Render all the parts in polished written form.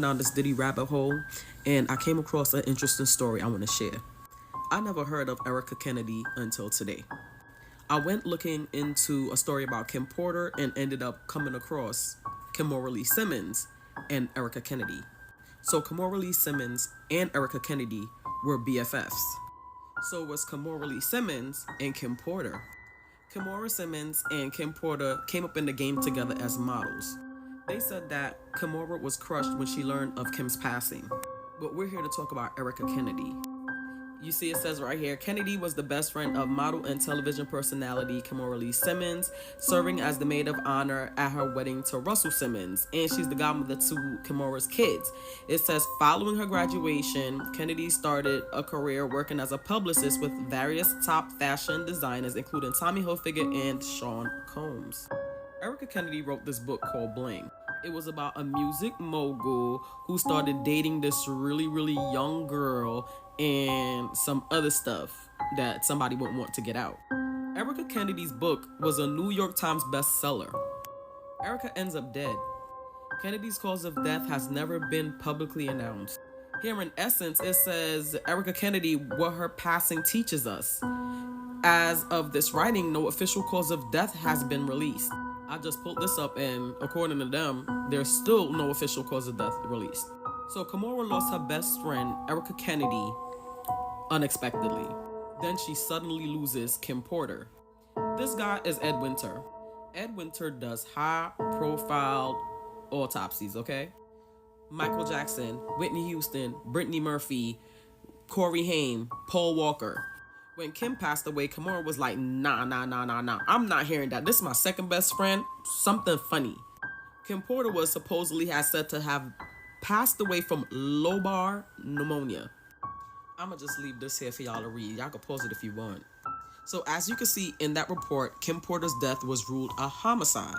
down this Diddy rabbit hole, and I came across an interesting story I want to share. I never heard of Erica Kennedy until today. I went looking into a story about Kim Porter and ended up coming across Kimora Lee Simmons and Erica Kennedy. So Kimora Lee Simmons and Erica Kennedy were BFFs. So was Kimora Lee Simmons and Kim Porter. Kimora Simmons and Kim Porter came up in the game together as models. They said that Kimora was crushed when she learned of Kim's passing. But we're here to talk about Erica Kennedy. You see, it says right here, Kennedy was the best friend of model and television personality Kimora Lee Simmons, serving as the maid of honor at her wedding to Russell Simmons, and she's the godmother to Kimora's kids. It says, following her graduation, Kennedy started a career working as a publicist with various top fashion designers, including Tommy Hilfiger and Sean Combs. Erica Kennedy wrote this book called Bling. It was about a music mogul who started dating this really young girl and some other stuff that somebody wouldn't want to get out. Erica Kennedy's book was a New York Times bestseller. Erica ends up dead. Kennedy's cause of death has never been publicly announced. Here in essence, it says Erica Kennedy, what her passing teaches us. As of this writing, no official cause of death has been released. I just pulled this up, and according to them, there's still no official cause of death released. So Kimora lost her best friend, Erica Kennedy, unexpectedly. Then she suddenly loses Kim Porter. This guy is Ed Winter. Ed Winter does high-profile autopsies, okay? Michael Jackson, Whitney Houston, Brittany Murphy, Corey Haim, Paul Walker. When Kim passed away, Kimora was like, nah. I'm not hearing that. This is my second best friend. Something funny. Kim Porter was supposedly said to have passed away from lobar pneumonia. I'ma just leave this here for y'all to read. Y'all can pause it if you want. So as you can see in that report, Kim Porter's death was ruled a homicide.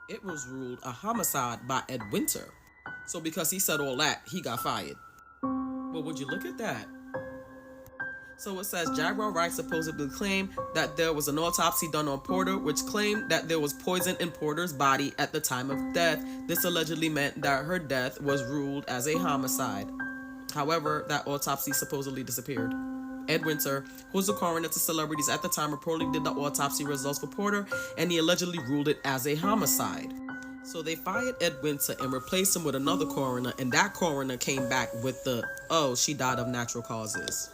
It was ruled a homicide by Ed Winter. So because he said all that, he got fired. Well, would you look at that? So it says Jaguar Wright supposedly claimed that there was an autopsy done on Porter, which claimed that there was poison in Porter's body at the time of death. This allegedly meant that her death was ruled as a homicide. However, that autopsy supposedly disappeared. Ed Winter, who was the coroner to celebrities at the time, reportedly did the autopsy results for Porter, and he allegedly ruled it as a homicide. So they fired Ed Winter and replaced him with another coroner, and that coroner came back with she died of natural causes.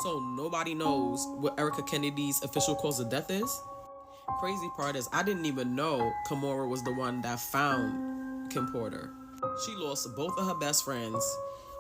So nobody knows what Erica Kennedy's official cause of death is. Crazy part is I didn't even know Kimora was the one that found Kim Porter. She lost both of her best friends.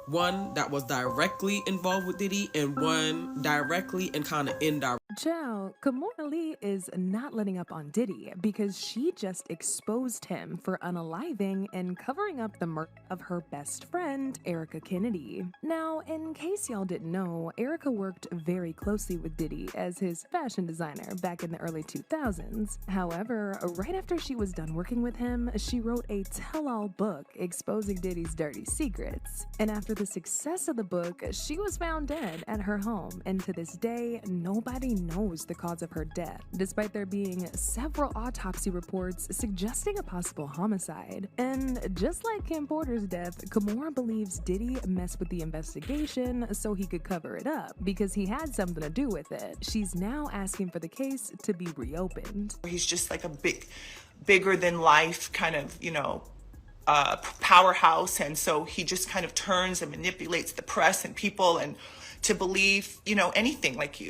One that was directly involved with Diddy and one directly and kind of indirect. Ciao, Kimora Lee is not letting up on Diddy because she just exposed him for unaliving and covering up the murder of her best friend, Erica Kennedy. Now, in case y'all didn't know, Erica worked very closely with Diddy as his fashion designer back in the early 2000s. However, right after she was done working with him, she wrote a tell-all book exposing Diddy's dirty secrets. And after the success of the book, she was found dead at her home, and to this day, nobody knows the cause of her death, despite there being several autopsy reports suggesting a possible homicide. And just like Kim Porter's death, Kimora believes Diddy messed with the investigation so he could cover it up because he had something to do with it. She's now asking for the case to be reopened. He's just like a bigger than life kind of, powerhouse, and so he just kind of turns and manipulates the press and people and to believe, anything like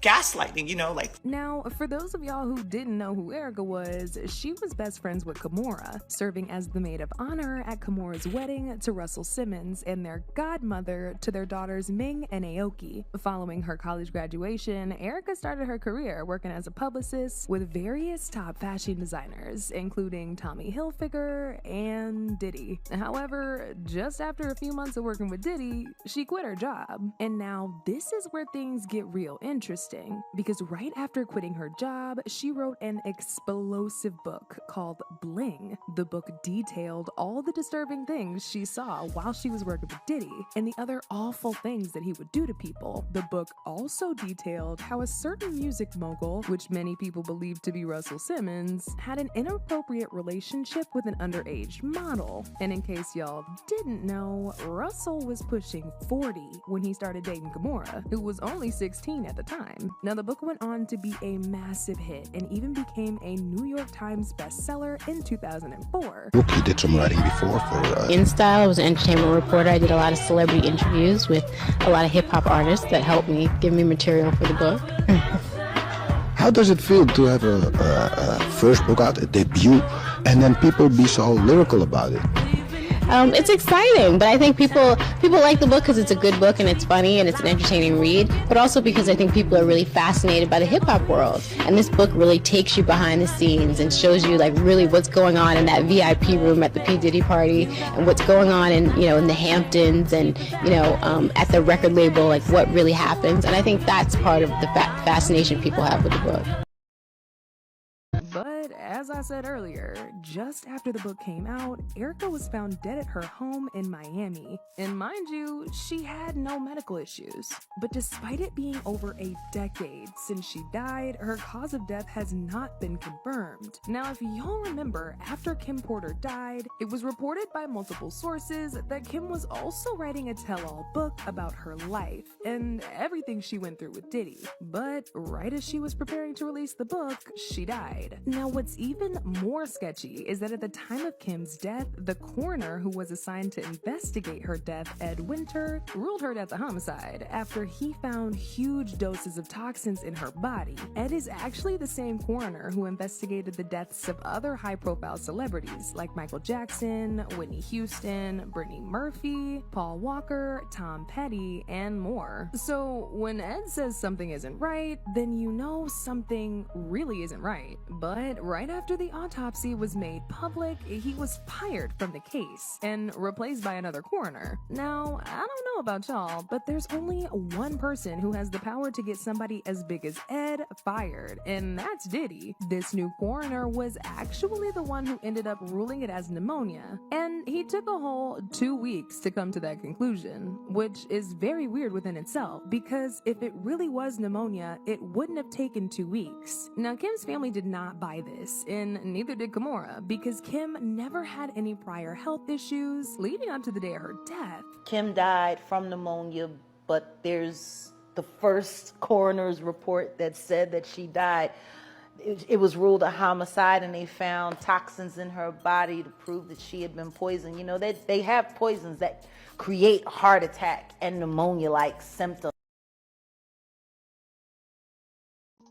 gaslighting, Now, for those of y'all who didn't know who Erica was, she was best friends with Kimora, serving as the maid of honor at Kimora's wedding to Russell Simmons and their godmother to their daughters Ming and Aoki. Following her college graduation, Erica started her career working as a publicist with various top fashion designers, including Tommy Hilfiger and Diddy. However, just after a few months of working with Diddy, she quit her job. And now this is where things get real interesting. interesting because right after quitting her job, she wrote an explosive book called Bling. The book detailed all the disturbing things she saw while she was working with Diddy and the other awful things that he would do to people. The book also detailed how a certain music mogul, which many people believe to be Russell Simmons, had an inappropriate relationship with an underage model. And in case y'all didn't know, Russell was pushing 40 when he started dating Kimora, who was only 16 at the time. Now, the book went on to be a massive hit and even became a New York Times bestseller in 2004. You did some writing before for In Style, I was an entertainment reporter. I did a lot of celebrity interviews with a lot of hip-hop artists that helped me give me material for the book. How does it feel to have a first book out, a debut, and then people be so lyrical about it? It's exciting, but I think people like the book because it's a good book and it's funny and it's an entertaining read, but also because I think people are really fascinated by the hip-hop world. And this book really takes you behind the scenes and shows you like really what's going on in that VIP room at the P. Diddy party and what's going on in the Hamptons and at the record label, like what really happens. And I think that's part of the fascination people have with the book. But as I said earlier, just after the book came out, Erica was found dead at her home in Miami. And mind you, she had no medical issues. But despite it being over a decade since she died, her cause of death has not been confirmed. Now, if y'all remember, after Kim Porter died, it was reported by multiple sources that Kim was also writing a tell-all book about her life and everything she went through with Diddy. But right as she was preparing to release the book, she died. Now, what's even more sketchy is that at the time of Kim's death, the coroner who was assigned to investigate her death, Ed Winter, ruled her death a homicide after he found huge doses of toxins in her body. Ed is actually the same coroner who investigated the deaths of other high-profile celebrities like Michael Jackson, Whitney Houston, Brittany Murphy, Paul Walker, Tom Petty, and more. So when Ed says something isn't right, then you know something really isn't right. But right after the autopsy was made public, he was fired from the case and replaced by another coroner. Now, I don't know about y'all, but there's only one person who has the power to get somebody as big as Ed fired, and that's Diddy. This new coroner was actually the one who ended up ruling it as pneumonia, and he took a whole 2 weeks to come to that conclusion, which is very weird within itself, because if it really was pneumonia, it wouldn't have taken 2 weeks. Now, Kim's family did not buy this, and neither did Kimora, because Kim never had any prior health issues leading up to the day of her death. Kim died from pneumonia, but there's the first coroner's report that said that she died. It was ruled a homicide, and they found toxins in her body to prove that she had been poisoned. You know, they have poisons that create heart attack and pneumonia-like symptoms.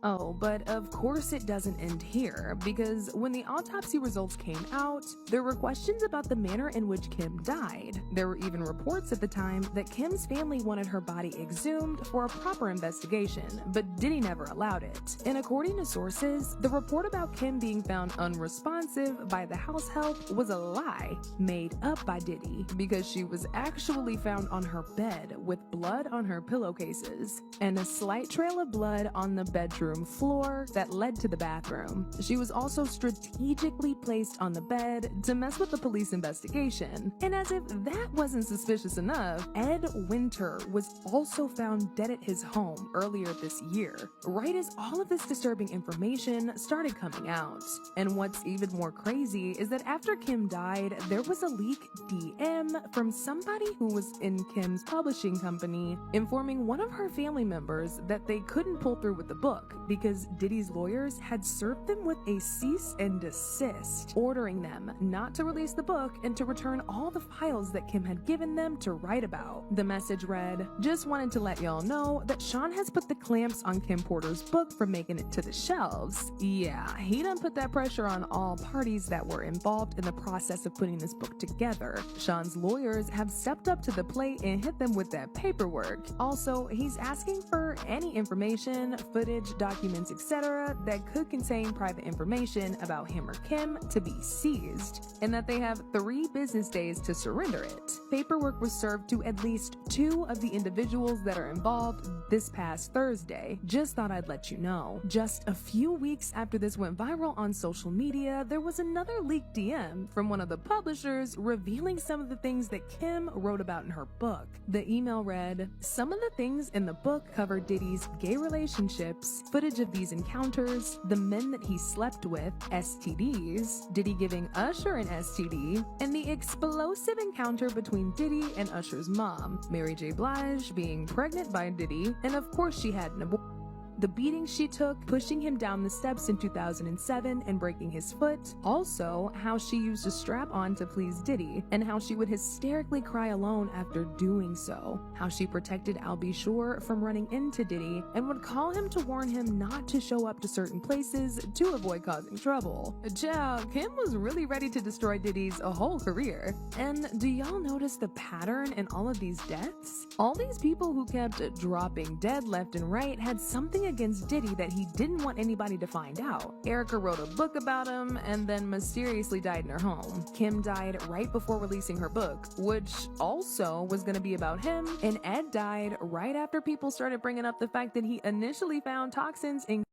Oh, but of course it doesn't end here, because when the autopsy results came out, there were questions about the manner in which Kim died. There were even reports at the time that Kim's family wanted her body exhumed for a proper investigation, but Diddy never allowed it. And according to sources, the report about Kim being found unresponsive by the house help was a lie made up by Diddy, because she was actually found on her bed with blood on her pillowcases and a slight trail of blood on the bedroom floor that led to the bathroom. She was also strategically placed on the bed to mess with the police investigation. And as if that wasn't suspicious enough, Ed Winter was also found dead at his home earlier this year, right as all of this disturbing information started coming out. And what's even more crazy is that after Kim died, there was a leak DM from somebody who was in Kim's publishing company informing one of her family members that they couldn't pull through with the book because Diddy's lawyers had served them with a cease and desist, ordering them not to release the book and to return all the files that Kim had given them to write about. The message read, "Just wanted to let y'all know that Sean has put the clamps on Kim Porter's book for making it to the shelves." Yeah, he done put that pressure on all parties that were involved in the process of putting this book together. Sean's lawyers have stepped up to the plate and hit them with that paperwork. Also, he's asking for any information, footage, documents, etc. that could contain private information about him or Kim to be seized, and that they have 3 business days to surrender it. Paperwork was served to at least 2 of the individuals that are involved this past Thursday. Just thought I'd let you know. Just a few weeks after this went viral on social media, there was another leaked DM from one of the publishers revealing some of the things that Kim wrote about in her book. The email read, "Some of the things in the book cover Diddy's gay relationships, footage of these encounters, the men that he slept with, STDs, Diddy giving Usher an STD, and the explosive encounter between Diddy and Usher's mom, Mary J. Blige, being pregnant by Diddy, and of course she had an abortion. The beating she took, pushing him down the steps in 2007 and breaking his foot. Also, how she used a strap-on to please Diddy, and how she would hysterically cry alone after doing so. How she protected Al B. Sure from running into Diddy, and would call him to warn him not to show up to certain places to avoid causing trouble. Child, Kim was really ready to destroy Diddy's whole career. And do y'all notice the pattern in all of these deaths? All these people who kept dropping dead left and right had something against Diddy that he didn't want anybody to find out. Erica wrote a book about him and then mysteriously died in her home. Kim died right before releasing her book, which also was going to be about him, and Ed died right after people started bringing up the fact that he initially found toxins in